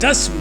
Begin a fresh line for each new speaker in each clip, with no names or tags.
10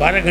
12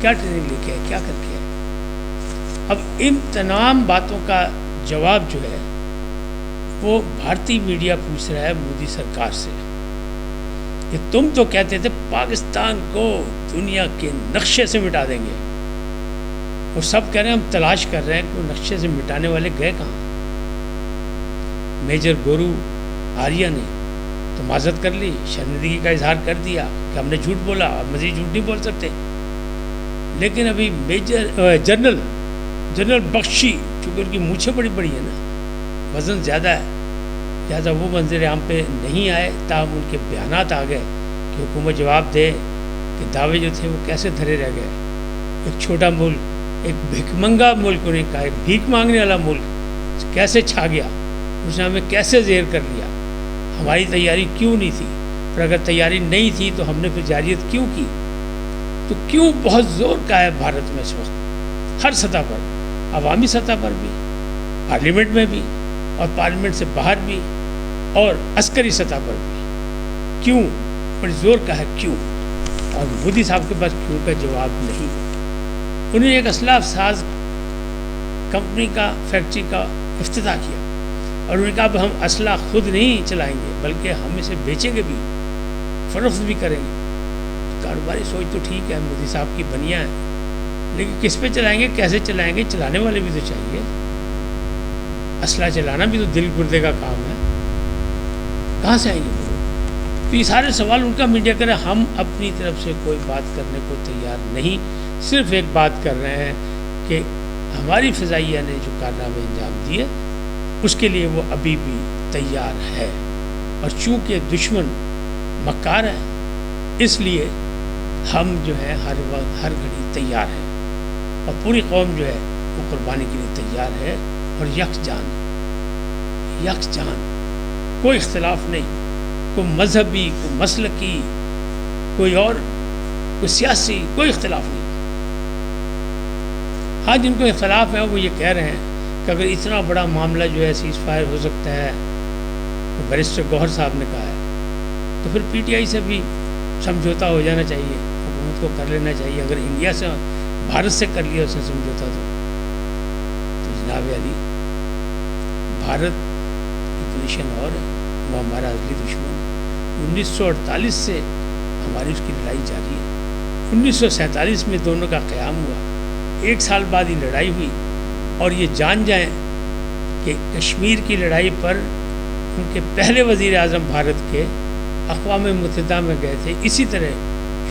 کیا ٹریننگ لے کے آئے, کیا کر کے آئے. اب ان تمام باتوں کا جواب جو ہے وہ بھارتی میڈیا پوچھ رہا ہے مودی سرکار سے کہ تم تو کہتے تھے پاکستان کو دنیا کے نقشے سے مٹا دیں گے, وہ سب کہہ رہے ہیں ہم تلاش کر رہے ہیں کہ وہ نقشے سے مٹانے والے گئے کہاں. میجر گورو آریہ نے تو معذرت کر لی, شرمندگی کا اظہار کر دیا کہ ہم نے جھوٹ بولا, اب مزید جھوٹ نہیں بول سکتے. لیکن ابھی جنرل بخشی, چونکہ ان کی مونچھیں بڑی بڑی ہیں نا, وزن زیادہ ہے, لہٰذا وہ منظر عام پہ نہیں آئے. تاہم ان کے بیانات آ گئے کہ حکومت جواب دے کہ دعوے جو تھے وہ کیسے دھرے رہ گئے. ایک چھوٹا ملک, ایک بھیک منگا ملک, انہیں کہا ایک بھیک مانگنے والا ملک کیسے چھا گیا, اس نے ہمیں کیسے زیر کر لیا. ہماری تیاری کیوں نہیں تھی, اور اگر تیاری نہیں تھی تو ہم نے پھر جارحیت کیوں کی. تو کیوں بہت زور کا ہے بھارت میں اس وقت ہر سطح پر, عوامی سطح پر بھی, پارلیمنٹ میں بھی, اور پارلیمنٹ سے باہر بھی, اور عسکری سطح پر بھی. کیوں بڑی زور کا ہے, کیوں. اور مودی صاحب کے پاس کیوں کا جواب نہیں. انہوں نے ایک اسلحہ ساز کمپنی کا, فیکٹری کا افتتاح کیا, اور انہوں نے کہا اب ہم اسلحہ خود نہیں چلائیں گے بلکہ ہم اسے بیچیں گے بھی, فروخت بھی کریں گے. کاروباری سوچ تو ٹھیک ہے, مودی صاحب کی بنیا ہے, لیکن کس پہ چلائیں گے, کیسے چلائیں گے, چلانے والے بھی تو چاہیے. اسلحہ چلانا بھی تو دل گردے کا کام ہے, کہاں سے آئیں گے. تو یہ سارے سوال ان کا میڈیا کرے. ہم اپنی طرف سے کوئی بات کرنے کو تیار نہیں, صرف ایک بات کر رہے ہیں کہ ہماری فضائیہ نے جو کارنامے انجام دیے اس کے لیے وہ ابھی بھی تیار ہے. اور چونکہ دشمن مکار ہے اس لیے ہم جو ہے ہر وقت ہر گھڑی تیار ہیں, اور پوری قوم جو ہے وہ قربانی کے لیے تیار ہے. اور یکجان, کوئی اختلاف نہیں, کوئی مذہبی, کوئی مسلکی, کوئی اور, کوئی سیاسی, کوئی اختلاف نہیں. ہاں جن کو اختلاف ہے وہ یہ کہہ رہے ہیں کہ اگر اتنا بڑا معاملہ جو ہے سیز فائر ہو سکتا ہے, تو بیرسٹر گوہر صاحب نے کہا ہے, تو پھر پی ٹی آئی سے بھی سمجھوتا ہو جانا چاہیے, حکومت کو کر لینا چاہیے. اگر انڈیا سے, بھارت سے کر لیا اس نے سمجھوتا تو جناب علی بھارت کی پوزیشن اور ہے, وہ ہمارا اصلی دشمن ہے. 1948 سے ہماری اس کی لڑائی جاری ہے. 1947 میں دونوں کا قیام ہوا, 1 سال بعد یہ لڑائی ہوئی. اور یہ جان جائیں کہ کشمیر کی لڑائی پر ان کے پہلے وزیر اعظم بھارت کے اقوام متحدہ میں گئے تھے اسی طرح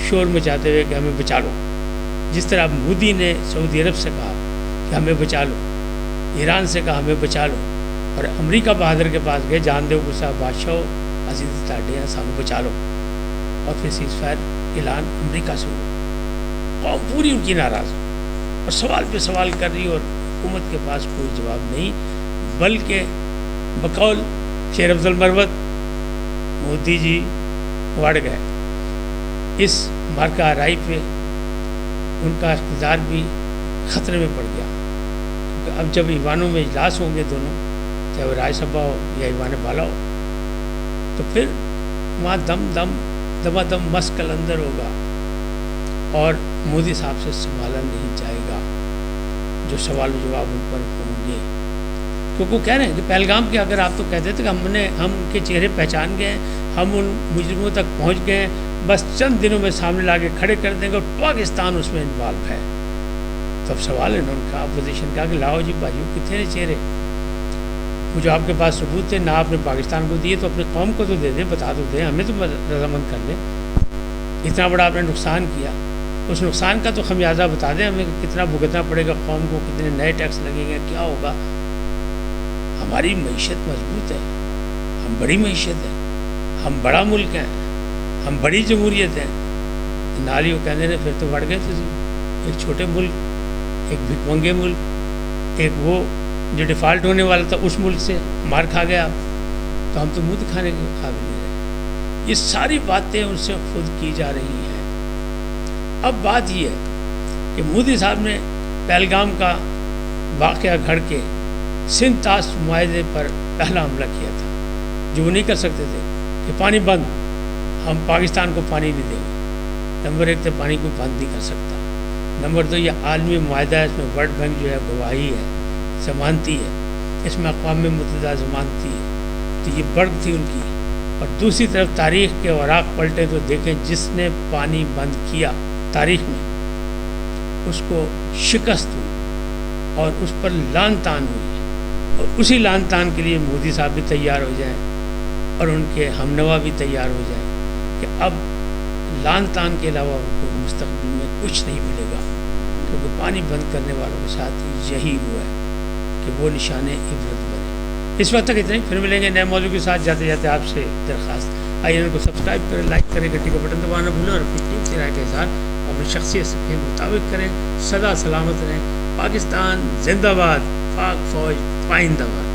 شور مچاتے ہوئے کہ ہمیں بچا لو. جس طرح مودی نے سعودی عرب سے کہا کہ ہمیں بچا لو, ایران سے کہا ہمیں بچا لو, اور امریکہ بہادر کے پاس گئے, جان دیو گسا بادشاہ عزیز تاڈے ہیں, سانو بچا لو. اور پھر سیز فائر اعلان امریکہ سے ہوا. قوم پوری ان کی ناراض اور سوال پہ سوال کر رہی, اور حکومت کے پاس کوئی جواب نہیں. بلکہ بقول شیر افضل مروت مودی جی وڑ گئے. اس مارکا رائی پہ ان کا اقتدار بھی خطرے میں پڑ گیا, کیونکہ اب جب ایوانوں میں اجلاس ہوں گے دونوں, چاہے وہ رائے سبھا ہو یا ایوان بالا ہو, تو پھر وہاں دم مسکل اندر ہوگا, اور مودی صاحب سے سنبھالا نہیں جائے گا. جو سوال و جواب ان پر ہوں گے, کیونکہ وہ کہہ رہے ہیں کہ پہلگام کے اگر آپ تو کہتے تھے کہ ہم ان کے چہرے پہچان گئے ہیں, ہم ان مجرموں تک پہنچ گئے ہیں, بس چند دنوں میں سامنے لا کے کھڑے کر دیں گے, اور پاکستان اس میں انوالو ہے. تو اب سوال ہے, انہوں نے کہا اپوزیشن کہا کہ لاؤ جی بھائیو کتنے چہرے, وہ جو آپ کے پاس ثبوت تھے, نہ آپ نے پاکستان کو دیے تو اپنی قوم کو تو دے دیں, بتا تو دیں, ہمیں تو رضامند کر لیں. اتنا بڑا آپ نے نقصان کیا, اس نقصان کا تو خمیازہ بتا دیں ہمیں, کتنا بھگتنا پڑے گا قوم کو, کتنے نئے ٹیکس لگیں گے, کیا ہوگا. ہماری معیشت مضبوط ہے, ہم بڑی معیشت ہے, ہم بڑا ملک ہیں, ہم بڑی جمہوریت ہیں. نالی وہ کہنے نے پھر تو بڑھ گئے تھے, ایک چھوٹے ملک, ایک بھیک منگے ملک, ایک وہ جو ڈیفالٹ ہونے والا تھا اس ملک سے مار کھا گیا, تو ہم تو منہ دکھانے کے قابل نہیں رہے. یہ ساری باتیں ان سے خود کی جا رہی ہیں. اب بات یہ ہے کہ مودی صاحب نے پہلگام کا واقعہ گھڑ کے سندھ طاس معاہدے پر پہلا حملہ کیا تھا, جو وہ نہیں کر سکتے تھے کہ پانی بند, ہم پاکستان کو پانی نہیں دیں گے. نمبر 1 تو پانی کو بند نہیں کر سکتا. نمبر 2 یہ عالمی معاہدہ ہے، اس میں ورلڈ بینک جو ہے گواہی ہے، ضمانتی ہے، اس میں اقوام متحدہ ضمانتی ہے، تو یہ برق تھی ان کی۔ اور دوسری طرف تاریخ کے اوراق پلٹیں تو دیکھیں جس نے پانی بند کیا تاریخ میں اس کو شکست ہوئی اور اس پر لان تان ہوئی، اور اسی لان تان کے لیے مودی صاحب بھی تیار ہو جائیں اور ان کے ہم نوا بھی تیار ہو جائیں کہ اب لان تان کے علاوہ ان کو مستقبل میں کچھ نہیں ملے گا، کیونکہ پانی بند کرنے والوں کے ساتھ یہی ہوا ہے کہ وہ نشان عبرت بنے۔ اس وقت تک اتنا ہی، پھر ملیں گے نئے موضوع کے ساتھ۔ جاتے جاتے آپ سے درخواست، آئیے ان کو سبسکرائب کریں، لائک کریں، گھنٹی کا بٹن دبانا بھولیں، اور اپنی قیمتی رائے کا اظہار اپنی شخصیت کے مطابق کریں۔ سدا سلامت رہیں۔ پاکستان زندہ باد، پاک فوج پائندہ باد۔